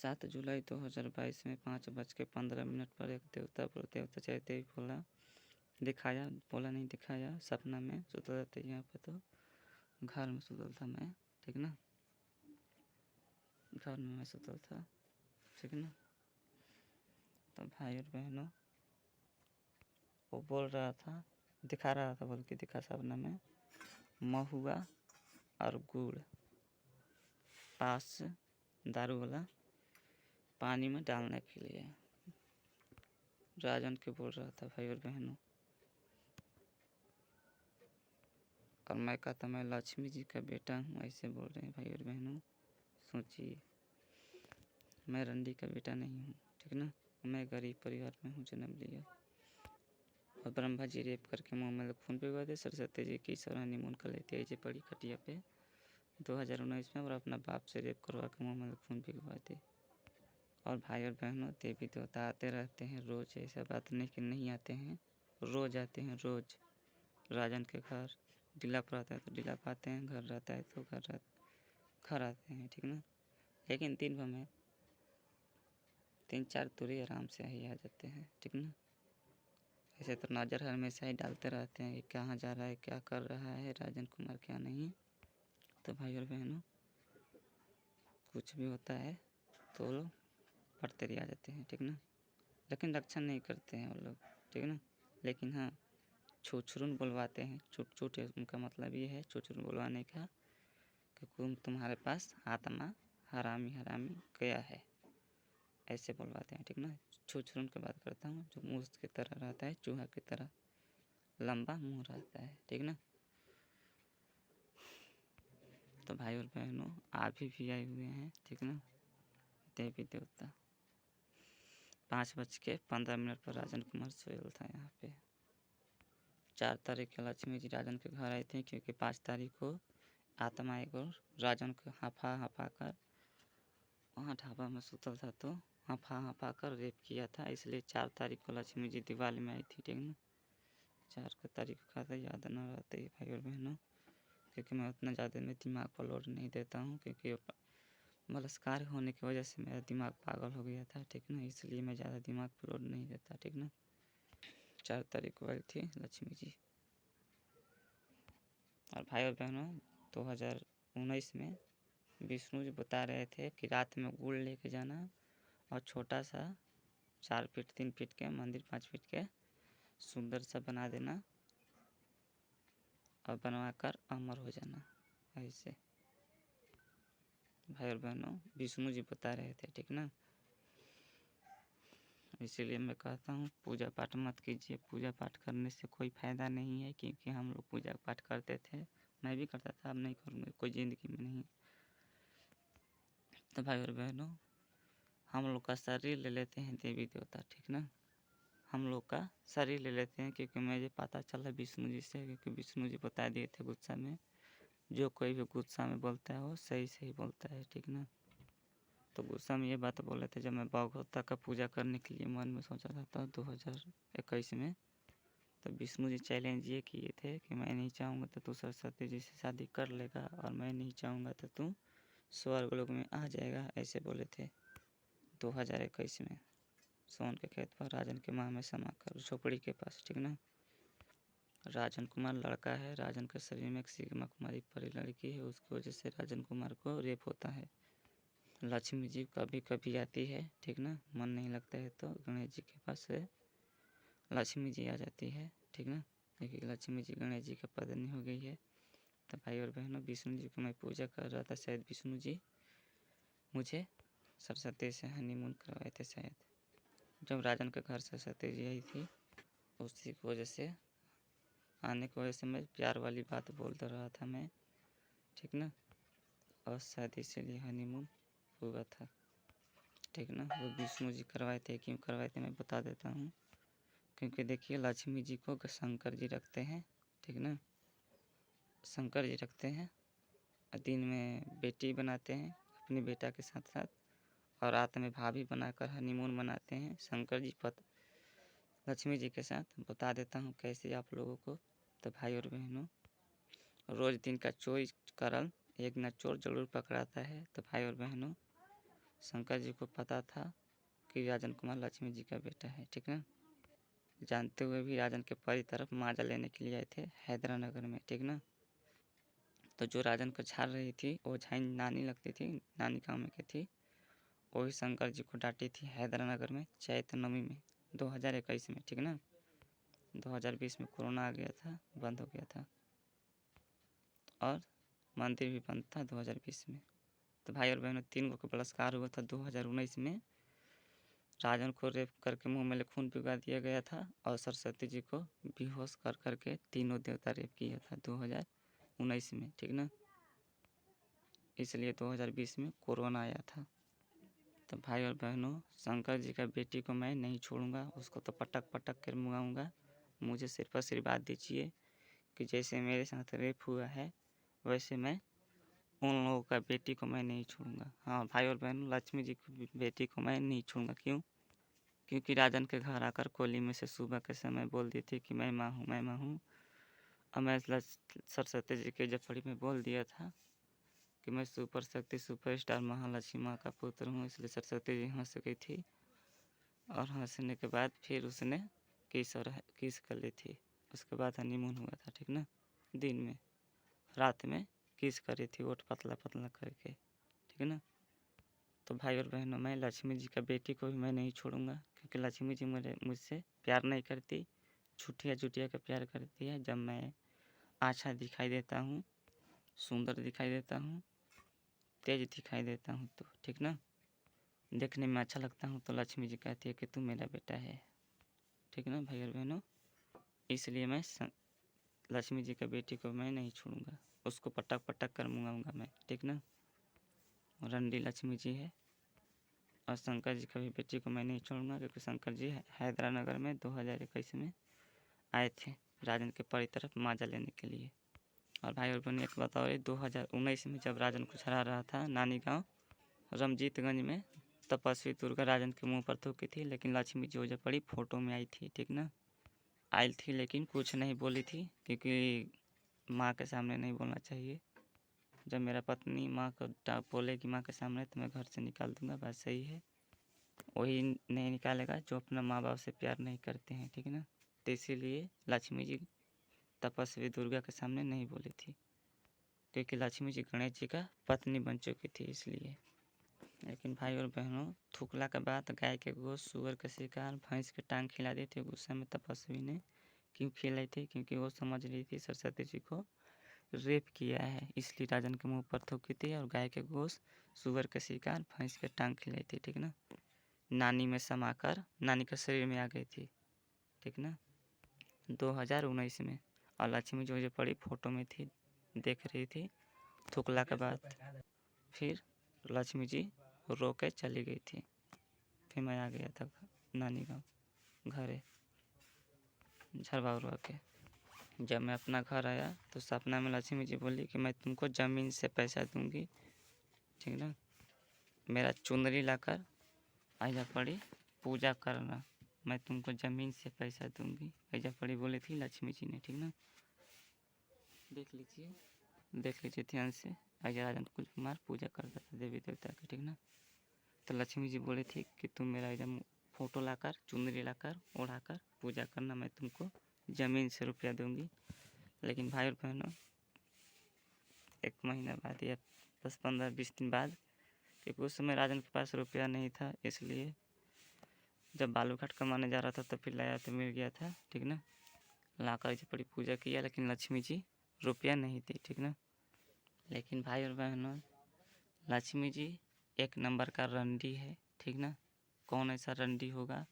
7 जुलाई 2022 में 5:15 पर एक देवता चैत्य बोला दिखाया, बोला नहीं दिखाया, सपना में सुतल था यहाँ पे, तो घर में सुतल था मैं, ठीक ना, घर में मैं सुतल था, ठीक ना। तो भाई और बहनों, वो बोल रहा था, दिखा रहा था, बल्कि दिखा सपना में महुआ और गुड़ पास दारू वाला पानी में डालने के लिए राजन के बोल रहा था भाई और बहनों। और मैं कहता मैं लक्ष्मी जी का बेटा हूँ, ऐसे बोल रहे हैं भाई और बहनों। सोचिए, मैं रंडी का बेटा नहीं हूँ, ठीक ना, मैं गरीब परिवार में हूँ जन्म लिया। और ब्रह्मा जी रेप करके मुँह में खून पिघवा दे, सरस्वती जी की सर हनीमून कर लेती है, पड़ी खटिया पे 2019 में, और अपना बाप से रेप करवा के मुँह में खून पिघवा दे। और भाई और बहनों, देवी देवता आते रहते हैं रोज, ऐसा बात नहीं कि नहीं आते हैं, रोज आते हैं, रोज राजन के घर डिलाप रहता है तो डिलाप आते हैं, घर रहता है तो घर आते हैं, ठीक ना। लेकिन दिन भर में 3-4 तुरी आराम से ही आ जाते हैं, ठीक ना। ऐसे तो नज़र हमेशा ही डालते रहते हैं कि कहाँ जा रहा है, क्या कर रहा है राजन कुमार, क्या नहीं। तो भाई और बहनों, कुछ भी होता है तो लोग पढ़ते रह जाते हैं, ठीक ना। लेकिन रक्षा नहीं करते हैं वो लोग, ठीक ना। लेकिन हाँ, छुछुरुन बुलवाते हैं, छूट छूट उनका मतलब ये है छुछुरुन बुलवाने का कि तुम्हारे पास आत्मा हरामी हरामी गया है, ऐसे बुलवाते हैं, ठीक ना। छुछुरुन की बात करता हूँ, जो मूस की तरह रहता है, चूहा की तरह लंबा मुंह रहता है, ठीक ना। तो भाई और बहनों, आप भी आए हुए हैं, ठीक ना। देवी देवता 5:15 पर राजन कुमार सोयल था यहाँ पे। 4 तारीख को लक्ष्मी जी राजन के घर आई थी, क्योंकि 5 तारीख को आत्मा एक और राजन को हफा हफा कर वहाँ ढाबा में सुतल था, तो हफा हफा कर रेप किया था, इसलिए 4 तारीख को लक्ष्मी जी दिवाली में आई थी, ठीक ना। 4 को तारीख का तो याद न रहते भाई और बहनों, क्योंकि मैं उतना ज़्यादा में दिमाग पर लोड नहीं देता हूँ, क्योंकि बलात्कार होने की वजह से मेरा दिमाग पागल हो गया था, ठीक ना, इसलिए मैं ज़्यादा दिमाग पर लोड नहीं देता, ठीक ना। 4 तारीख को आई थी लक्ष्मी जी। और भाई और बहनों, 2019 में विष्णु जी बता रहे थे कि रात में गुड़ लेके जाना और छोटा सा 4 फीट 3 फीट के मंदिर 5 फीट के सुंदर सा बना देना और बनवा कर अमर हो जाना, ऐसे भाई और बहनों विष्णु जी बता रहे थे, ठीक ना। इसीलिए मैं कहता हूँ पूजा पाठ मत कीजिए, पूजा पाठ करने से कोई फ़ायदा नहीं है, क्योंकि हम लोग पूजा पाठ करते थे, मैं भी करता था, अब नहीं करूँगा, कोई ज़िंदगी में नहीं। तो भाई और बहनों, हम लोग का शरीर ले लेते हैं देवी देवता, ठीक ना, हम लोग का शरीर ले लेते हैं, क्योंकि मुझे पता चला विष्णु जी से, क्योंकि विष्णु जी बता दिए थे गुस्सा में, जो कोई भी गुस्सा में बोलता है वो सही सही बोलता है, ठीक ना। तो गुस्सा में ये बात बोले थे जब मैं भगवता का पूजा करने के लिए मन में सोचा था 2021 में। तो विष्णु जी चैलेंज ये किए थे कि मैं नहीं चाहूँगा तो तू सरस्वती जी से शादी कर लेगा, और मैं नहीं चाहूँगा तो तू स्वर्ग लोक में आ जाएगा, ऐसे बोले थे 2021 में सोन के खेत पर राजन के माह में समा कर झोपड़ी के पास, ठीक ना। राजन कुमार लड़का है, राजन के शरीर में एक सिग्मा कुमारी परी लड़की है, उसकी वजह से राजन कुमार को रेप होता है। लक्ष्मी जी कभी कभी आती है, ठीक ना, मन नहीं लगता है तो गणेश जी के पास से लक्ष्मी जी आ जाती है, ठीक ना, क्योंकि लक्ष्मी जी गणेश जी का पत्नी हो गई है। तो भाई और बहनों, विष्णु जी को मैं पूजा कर रहा था, शायद विष्णु जी मुझे सरस्वती से हनीमून करवाए थे, शायद जब राजन के घर सरस्वती जी आई थी, उसी की वजह से आने की वजह से मैं प्यार वाली बात बोलता रहा था मैं, ठीक ना, और शायद इसीलिए हनीमून हुआ था, ठीक ना। वो विष्णु जी करवाए थे, क्यों करवाए थे मैं बता देता हूँ, क्योंकि देखिए लक्ष्मी जी को शंकर जी रखते हैं, ठीक ना, शंकर जी रखते हैं, दिन में बेटी बनाते हैं अपनी बेटा के साथ साथ, और रात में भाभी बनाकर हनीमून मनाते हैं शंकर जी लक्ष्मी जी के साथ। बता देता हूँ कैसे आप लोगों को। तो भाई और बहनों, रोज़ दिन का चोरी करल एक न चोर जरूर पकड़ाता है। तो भाई और बहनों, शंकर जी को पता था कि राजन कुमार लक्ष्मी जी का बेटा है, ठीक ना। जानते हुए भी राजन के परी तरफ माजा लेने के लिए आए थे हैदरानगर में, ठीक ना। तो जो राजन को झाड़ रही थी वो झाई नानी लगती थी, नानी गाँव में की थी। वही शंकर जी को डांटी थी हैदरानगर में चैत्र नवमी में 2021 में, ठीक ना। 2020 में कोरोना आ गया था, बंद हो गया था और मंदिर भी बंद था 2020 में। तो भाई और बहनों 3 को बलात्कार हुआ था 2019 में। राजन को रेप करके मुंह में खून पिघला दिया गया था और सरस्वती जी को बेहोश कर करके तीनों देवता रेप किया था 2019 में, ठीक ना। इसलिए 2020 में कोरोना आया था। तो भाई और बहनों शंकर जी का बेटी को मैं नहीं छोड़ूंगा, उसको तो पटक पटक कर मुआऊंगा। मुझे सिर्फ आशीर्वाद दीजिए कि जैसे मेरे साथ रेप हुआ है वैसे मैं उन लोगों का बेटी को मैं नहीं छोड़ूंगा। हाँ भाई और बहनों लक्ष्मी जी की बेटी को मैं नहीं छोड़ूंगा। क्यों? क्योंकि राजन के घर आकर कोली में से सुबह के समय बोल दी थी कि मैं माँ हूँ, मैं माँ हूँ। और मैं सरस्वती जी के जफड़ी में बोल दिया था कि मैं सुपर शक्ति सुपरस्टार महालक्ष्मी माँ का पुत्र हूँ। इसलिए सरस्वती जी हंस गई थी और हंसने के बाद फिर उसने किस कर ली थी। उसके बाद हनीमून हुआ था, ठीक ना। दिन में रात में किस करी थी ओठ पतला पतला करके, ठीक है ना। तो भाई और बहनों मैं लक्ष्मी जी का बेटी को भी मैं नहीं छोड़ूंगा क्योंकि लक्ष्मी जी मुझसे प्यार नहीं करती, झूठिया झूठिया का प्यार करती है। जब मैं अच्छा दिखाई देता हूँ, सुंदर दिखाई देता हूँ, तेज दिखाई देता हूँ तो, ठीक ना, देखने में अच्छा लगता हूँ तो लक्ष्मी जी कहती है कि तू मेरा बेटा है, ठीक ना भाई और बहनों। इसलिए मैं लक्ष्मी जी का बेटी को मैं नहीं छोड़ूंगा, उसको पटक पटक कर मुंगाऊंगा मैं, ठीक ना। रंडी लक्ष्मी जी है और शंकर जी का भी बेटी को मैं नहीं छोड़ूंगा क्योंकि शंकर जी हैदरानगर में 2021 में आए थे राजन के परी तरफ माजा लेने के लिए। और भाई और बहन एक बात और 2019 में जब राजन को छड़ा रहा था नानी गांव रमजीतगंज में, तपस्वी दुर्गा राजन के मुंह पर थूकी थी, लेकिन लक्ष्मी जी ओझा पड़ी फोटो में आई थी, ठीक ना। आई थी लेकिन कुछ नहीं बोली थी क्योंकि माँ के सामने नहीं बोलना चाहिए। जब मेरा पत्नी माँ को बोलेगी माँ के सामने तो मैं घर से निकाल दूंगा, बात सही है। वही नहीं निकालेगा जो अपना माँ बाप से प्यार नहीं करते हैं, ठीक है ना। तो इसीलिए लक्ष्मी जी तपस्वी दुर्गा के सामने नहीं बोली थी क्योंकि लक्ष्मी जी गणेश जी का पत्नी बन चुकी थी इसलिए। लेकिन भाई और बहनों थूकला के बाद गाय के गोश्त, सुअर का शिकार, भैंस के टांग खिला दी थी गुस्सा में तपस्वी ने। क्यों खिलाई थी? क्योंकि वो समझ रही थी सरस्वती जी को रेप किया है, इसलिए राजन के मुंह पर थूकी थी और गाय के गोश्त, सुअर का शिकार, भैंस के टांग खिलाई थी, ठीक ना। नानी में समाकर नानी के शरीर में आ गई थी, ठीक ना, 2019 में। और लक्ष्मी जो पड़ी फोटो में थी, देख रही थी। थूकला के बाद फिर लक्ष्मी जी रो के चली गई थी। फिर मैं आ गया था नानी गाँव घरे झरवा उरवा के। जब मैं अपना घर आया तो सपना में लक्ष्मी जी बोली कि मैं तुमको ज़मीन से पैसा दूंगी, ठीक ना। मेरा चुनरी लाकर आजा पड़ी पूजा करना, मैं तुमको ज़मीन से पैसा दूंगी, आजा पड़ी बोली थी लक्ष्मी जी ने, ठीक ना। देख लीजिए ध्यान से। आजा राजन कुमार पूजा करता था देवी देवता की, ठीक ना। तो लक्ष्मी जी बोली थी कि तुम मेरा एकदम फोटो लाकर चुनरी लाकर ओढ़ाकर पूजा करना, मैं तुमको ज़मीन से रुपया दूंगी। लेकिन भाई और बहनों 1 महीना बाद या 10-15-20 दिन बाद, क्योंकि उस समय राजन के पास रुपया नहीं था, इसलिए जब बालू घाट कमाने जा रहा था तो फिर लाया तो मिल गया था, ठीक ना। लाकर जी बड़ी पूजा किया लेकिन लक्ष्मी जी रुपया नहीं थी, ठीक ना। लेकिन भाई और बहनों लक्ष्मी जी एक नंबर का रंडी है, ठीक ना। कौन ऐसा रंडी होगा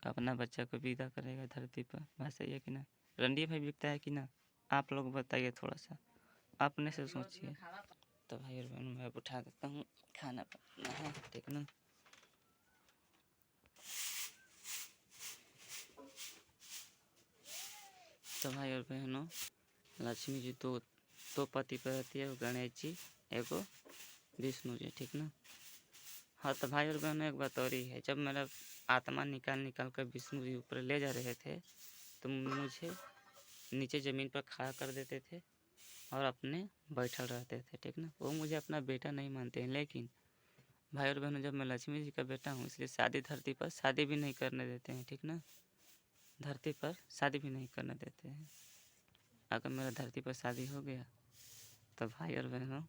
अपना बच्चा को विदा करेगा धरती पर, बात सही है कि ना। रंडी भाई बिकता है कि ना, आप लोग बताइए थोड़ा सा, अपने से सोचिए। तो भाई और बहनों मैं उठा देता हूँ, खाना पकाना है, ठीक ना। तो भाई और बहनों लक्ष्मी जी दो पति पर रहती है, गणेश जी एगो विष्णु जी, ठीक ना। हाँ तो भाई और बहनों एक बात और ही है, जब मेरा आत्मा निकाल कर विष्णु जी ऊपर ले जा रहे थे तो मुझे नीचे ज़मीन पर खड़ा कर देते थे और अपने बैठल रहते थे, ठीक ना। वो मुझे अपना बेटा नहीं मानते हैं, लेकिन भाई और बहनों, जब मैं लक्ष्मी जी का बेटा हूँ इसलिए शादी धरती पर शादी भी नहीं करने देते हैं, ठीक ना। धरती पर शादी भी नहीं करने देते हैं। अगर मेरा धरती पर शादी हो गया तो भाई और बहनों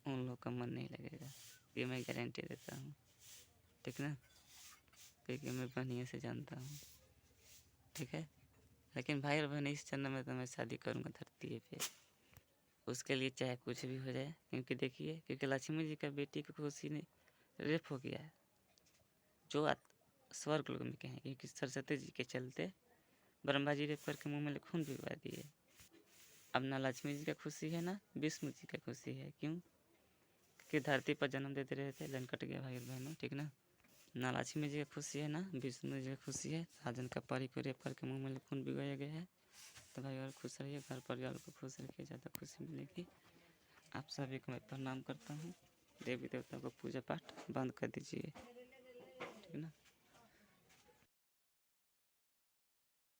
उन लोग का मन नहीं लगेगा, ये मैं गारंटी देता हूँ, ठीक ना। क्योंकि मैं बढ़िया से जानता हूँ, ठीक है। लेकिन भाई और बहन, इस जन्म में तो मैं शादी करूँगा धरती पे, उसके लिए चाहे कुछ भी हो जाए। क्योंकि देखिए, क्योंकि लक्ष्मी जी का बेटी की खुशी ने रेप हो गया है, जो स्वर्ग लोक में कहें, क्योंकि सरस्वती जी के चलते ब्रह्मा जी रेप करके मुँह में खून भिजवा दिए। अब ना लक्ष्मी जी का खुशी है ना विष्णु जी का खुशी है। क्यों? क्योंकि धरती पर जन्म देते रहे थे, लाइन कट गया भाई और बहनों, ठीक ना। ना लक्ष्मी जी का खुशी है ना विष्णु जी का खुशी है। आज उनका परी को रेप करके मुँह में खून भिगोया गया है। तो भाई और खुश रहिए, घर परिवार को खुश रखिए, ज़्यादा खुशी मिलेगी। आप सभी को मैं प्रणाम करता हूँ। देवी देवता को पूजा पाठ बंद कर दीजिए, ठीक ना।